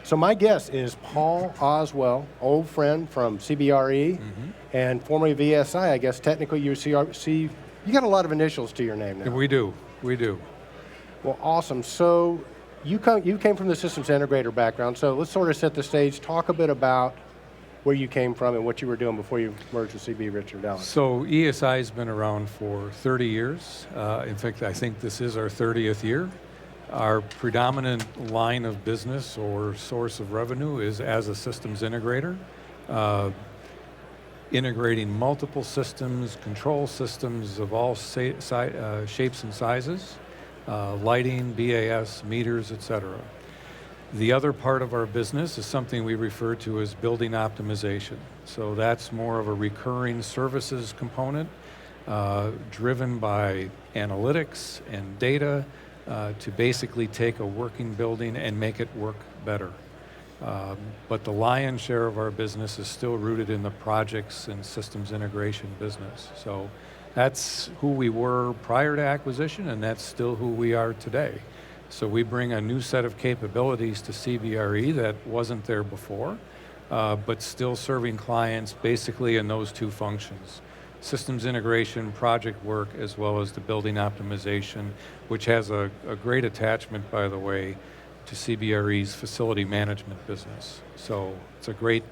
So my guest is Paul Oswald, old friend from CBRE and formerly of ESI. I guess technically you got a lot of initials to your name now. We do. Well, awesome. So you came from the systems integrator background. So let's sort of set the stage. Talk a bit about where you came from and what you were doing before you merged with CB Richard Ellis. So ESI has been around for 30 years. In fact, I think this is our 30th year. Our predominant line of business or source of revenue is as a systems integrator, integrating multiple systems, control systems of all shapes and sizes, lighting, BAS, meters, etc. The other part of our business is something we refer to as building optimization. So that's more of a recurring services component driven by analytics and data to basically take a working building and make it work better. But the lion's share of our business is still rooted in the projects and systems integration business. So that's who we were prior to acquisition, and that's still who we are today. So we bring a new set of capabilities to CBRE that wasn't there before, but still serving clients basically in those two functions. Systems integration, project work, as well as the building optimization, which has a great attachment, by the way, to CBRE's facility management business. So it's a great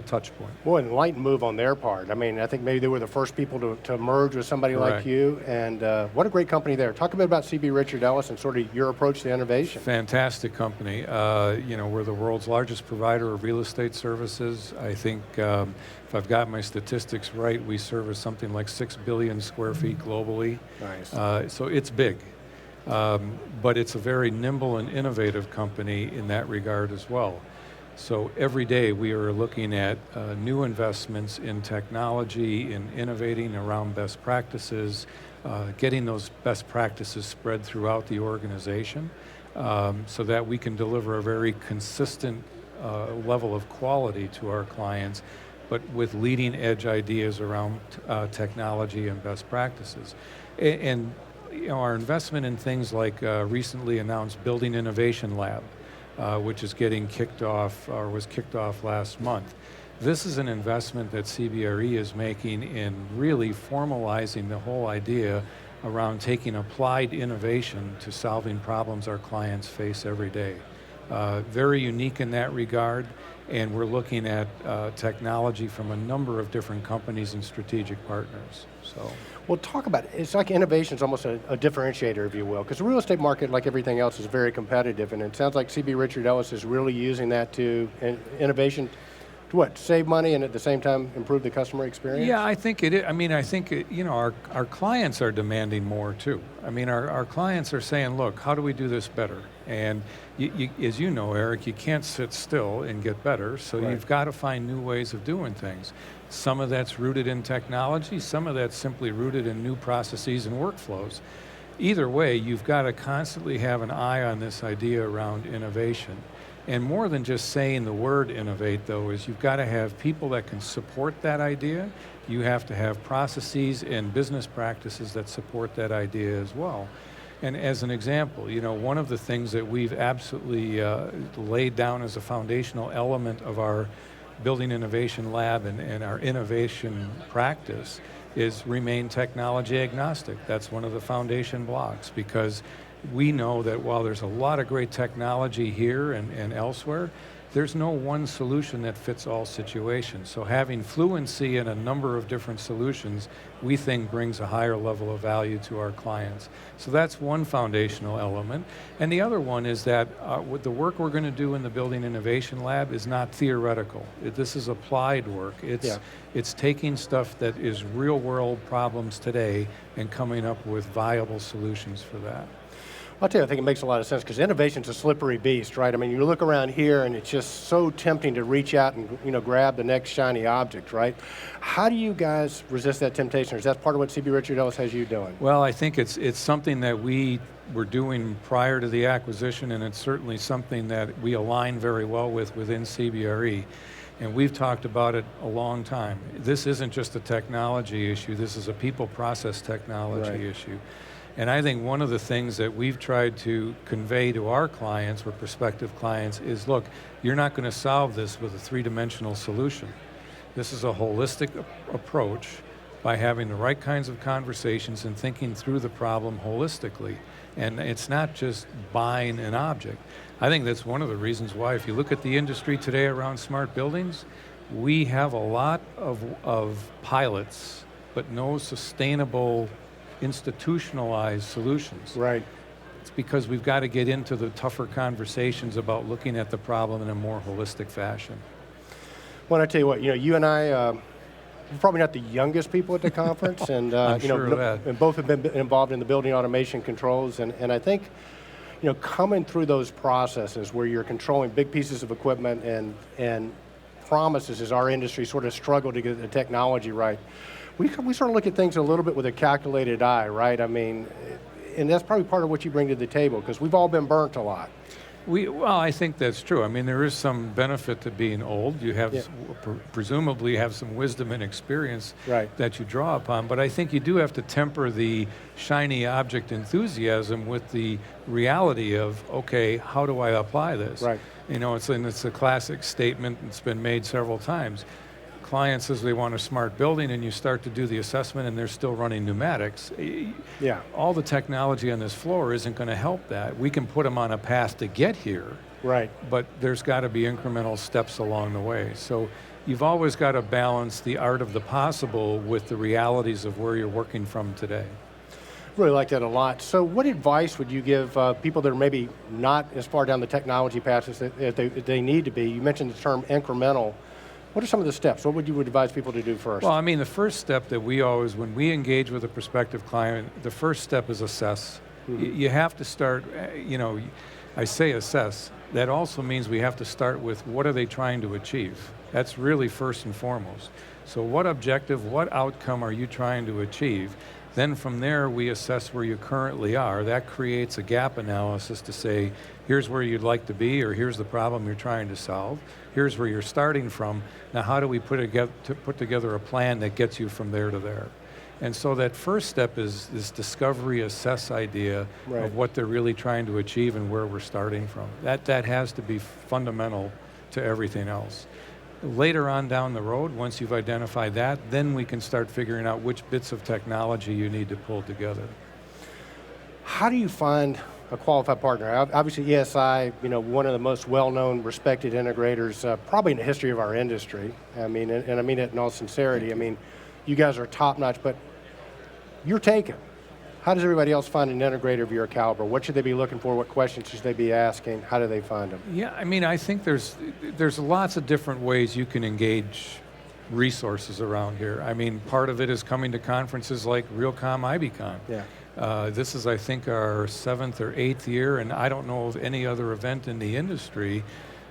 touch point. Boy, enlightened move on their part. I mean, I think maybe they were the first people to merge with somebody like you, and what a great company there. Talk a bit about CB Richard Ellis and sort of your approach to innovation. Fantastic company. We're the world's largest provider of real estate services. I think if I've got my statistics right, we service something like 6 billion square feet globally. Nice. So it's big. But it's a very nimble and innovative company in that regard as well. So every day we are looking at new investments in technology, in innovating around best practices, getting those best practices spread throughout the organization so that we can deliver a very consistent level of quality to our clients, but with leading edge ideas around technology and best practices. And our investment in things like recently announced Building Innovation Lab, which is getting kicked off, or was kicked off last month. This is an investment that CBRE is making in really formalizing the whole idea around taking applied innovation to solving problems our clients face every day. Very unique in that regard, and we're looking at technology from a number of different companies and strategic partners. So. Well, talk about it. It's like innovation is almost a differentiator, if you will, because the real estate market, like everything else, is very competitive, and it sounds like CB Richard Ellis is really using that to innovation to what? Save money and at the same time improve the customer experience? Yeah, I think it is. I mean, I think our clients are demanding more too. I mean, our clients are saying, look, how do we do this better? And as you know, Eric, you can't sit still and get better, so you've got to find new ways of doing things. Some of that's rooted in technology, some of that's simply rooted in new processes and workflows. Either way, you've got to constantly have an eye on this idea around innovation. And more than just saying the word innovate, though, is you've got to have people that can support that idea. You have to have processes and business practices that support that idea as well. And as an example, one of the things that we've absolutely laid down as a foundational element of our Building Innovation Lab and our innovation practice is remain technology agnostic. That's one of the foundation blocks, because we know that while there's a lot of great technology here and elsewhere, there's no one solution that fits all situations. So having fluency in a number of different solutions, we think brings a higher level of value to our clients. So that's one foundational element. And the other one is that with the work we're going to do in the Building Innovation Lab is not theoretical. This is applied work. It's taking stuff that is real world problems today and coming up with viable solutions for that. I'll tell you, I think it makes a lot of sense because innovation's a slippery beast, right? I mean, you look around here and it's just so tempting to reach out and grab the next shiny object, right? How do you guys resist that temptation, or is that part of what CB Richard Ellis has you doing? Well, I think it's something that we were doing prior to the acquisition, and it's certainly something that we align very well within CBRE. And we've talked about it a long time. This isn't just a technology issue, this is a people process technology issue. And I think one of the things that we've tried to convey to our clients or prospective clients is, look, you're not going to solve this with a three-dimensional solution. This is a holistic approach by having the right kinds of conversations and thinking through the problem holistically. And it's not just buying an object. I think that's one of the reasons why, if you look at the industry today around smart buildings, we have a lot of pilots, but no sustainable, institutionalized solutions. Right. It's because we've got to get into the tougher conversations about looking at the problem in a more holistic fashion. Well, I tell you what, you and I, we're probably not the youngest people at the conference, and I'm sure of that. and both have been involved in the building automation controls, and I think, coming through those processes where you're controlling big pieces of equipment and promises as our industry sort of struggled to get the technology right, we sort of look at things a little bit with a calculated eye, right? I mean, and that's probably part of what you bring to the table, because we've all been burnt a lot. Well, I think that's true. I mean, there is some benefit to being old. You have, presumably have some wisdom and experience that you draw upon, but I think you do have to temper the shiny object enthusiasm with the reality of, okay, how do I apply this? Right. It's a classic statement. It's been made several times. Client says they want a smart building, and you start to do the assessment and they're still running pneumatics. Yeah. All the technology on this floor isn't going to help that. We can put them on a path to get here, right? But there's got to be incremental steps along the way. So you've always got to balance the art of the possible with the realities of where you're working from today. Really like that a lot. So what advice would you give people that are maybe not as far down the technology path as they need to be? You mentioned the term incremental. What are some of the steps? What would you advise people to do first? Well, I mean, the first step that we always, when we engage with a prospective client, the first step is assess. Mm-hmm. You have to start, I say assess. That also means we have to start with, what are they trying to achieve? That's really first and foremost. So what objective, what outcome are you trying to achieve? Then from there, we assess where you currently are. That creates a gap analysis to say, here's where you'd like to be, or here's the problem you're trying to solve. Here's where you're starting from. Now, how do we put together a plan that gets you from there to there? And so that first step is this discovery, assess idea of what they're really trying to achieve and where we're starting from. That has to be fundamental to everything else. Later on down the road, once you've identified that, then we can start figuring out which bits of technology you need to pull together. How do you find a qualified partner? Obviously, ESI, one of the most well-known, respected integrators, probably in the history of our industry. I mean, and I mean it in all sincerity. I mean, you guys are top-notch, but you're taken. How does everybody else find an integrator of your caliber? What should they be looking for? What questions should they be asking? How do they find them? Yeah, I mean, I think there's lots of different ways you can engage resources around here. I mean, part of it is coming to conferences like Realcomm IBCon. Yeah. This is, I think, our 7th or 8th year, and I don't know of any other event in the industry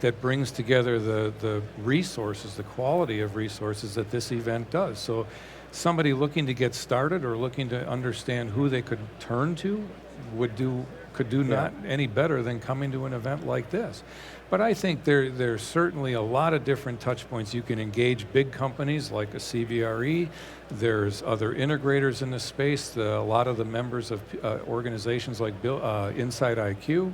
that brings together the resources, the quality of resources that this event does. So somebody looking to get started or looking to understand who they could turn to could do not any better than coming to an event like this. But I think there's certainly a lot of different touch points. You can engage big companies like a CBRE. There's other integrators in the space. A lot of the members of organizations like Inside IQ.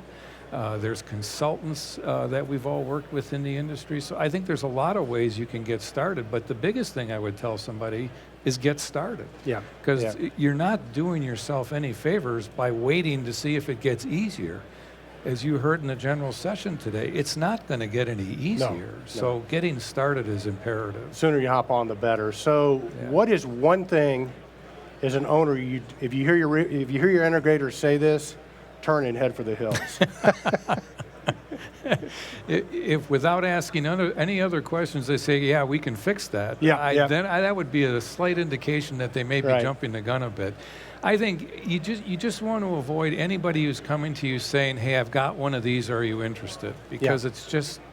There's consultants that we've all worked with in the industry. So I think there's a lot of ways you can get started. But the biggest thing I would tell somebody is get started. Yeah. Because you're not doing yourself any favors by waiting to see if it gets easier. As you heard in the general session today, it's not going to get any easier. No. So getting started is imperative. Sooner you hop on, the better. So what is one thing, as an owner, if you hear your integrator say this, turn and head for the hills? If without asking any other questions, they say, yeah, we can fix that, then that would be a slight indication that they may be jumping the gun a bit. I think you just want to avoid anybody who's coming to you saying, hey, I've got one of these, are you interested? Because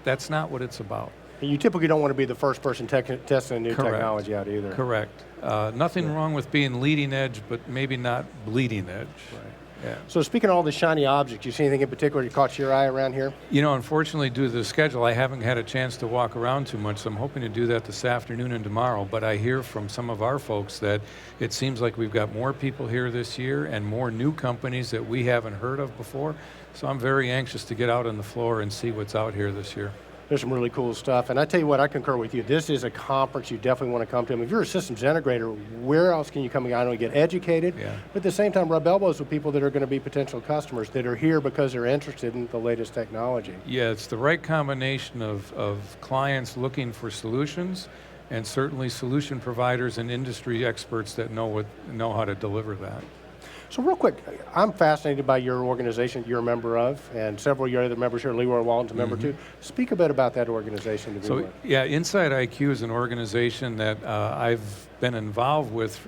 that's not what it's about. And you typically don't want to be the first person testing a new technology out either. Correct. Nothing wrong with being leading edge, but maybe not bleeding edge. Right. Yeah. So speaking of all the shiny objects, you see anything in particular that caught your eye around here? You know, unfortunately, due to the schedule, I haven't had a chance to walk around too much, so I'm hoping to do that this afternoon and tomorrow. But I hear from some of our folks that it seems like we've got more people here this year and more new companies that we haven't heard of before. So I'm very anxious to get out on the floor and see what's out here this year. There's some really cool stuff. And I tell you what, I concur with you. This is a conference you definitely want to come to. I mean, if you're a systems integrator, where else can you come and not only get educated, Yeah. but at the same time rub elbows with people that are going to be potential customers that are here because they're interested in the latest technology. Yeah, it's the right combination of clients looking for solutions and certainly solution providers and industry experts that know how to deliver that. So real quick, I'm fascinated by your organization you're a member of, and several of your other members here, Leroy Walton's a member too. Speak a bit about that organization. So yeah, Inside IQ is an organization that I've been involved with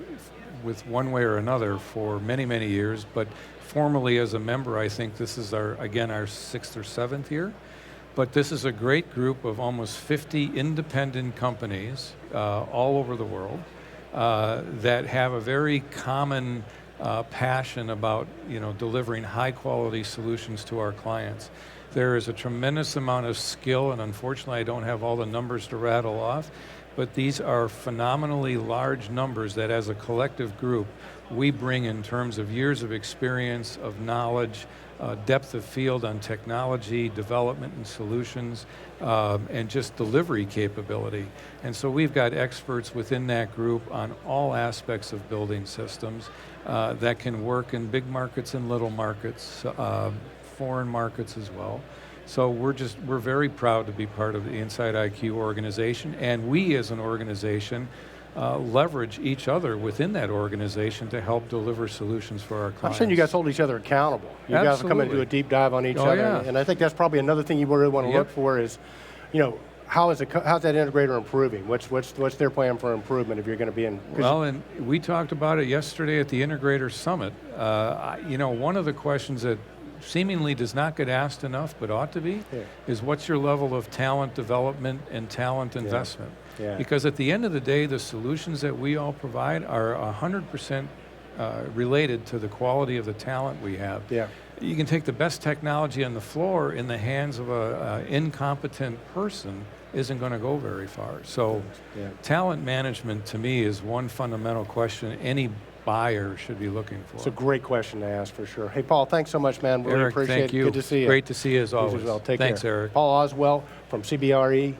one way or another for many, many years, but formally as a member, I think this is our 6th or 7th year. But this is a great group of almost 50 independent companies all over the world that have a very common passion about delivering high quality solutions to our clients. There is a tremendous amount of skill, and unfortunately I don't have all the numbers to rattle off, but these are phenomenally large numbers that as a collective group we bring in terms of years of experience, of knowledge, depth of field on technology, development and solutions, and just delivery capability. And so we've got experts within that group on all aspects of building systems that can work in big markets and little markets, foreign markets as well. So we're very proud to be part of the Inside IQ organization, and we as an organization leverage each other within that organization to help deliver solutions for our clients. I'm saying you guys hold each other accountable. You guys come and do a deep dive on each other, yeah. and I think that's probably another thing you really want to look for is, how's that integrator improving? What's their plan for improvement if you're going to be in? Well, and we talked about it yesterday at the Integrator Summit. One of the questions that seemingly does not get asked enough, but ought to be, is what's your level of talent development and talent investment? Yeah. Because at the end of the day, the solutions that we all provide are 100% related to the quality of the talent we have. Yeah. You can take the best technology on the floor in the hands of an incompetent person isn't going to go very far. So talent management to me is one fundamental question any buyer should be looking for. It's a great question to ask for sure. Hey, Paul, thanks so much, man. Really Eric, appreciate thank it. you. Good to see you. Great to see you as always. Well. Take Thanks, care. Eric. Paul Oswald from CBRE.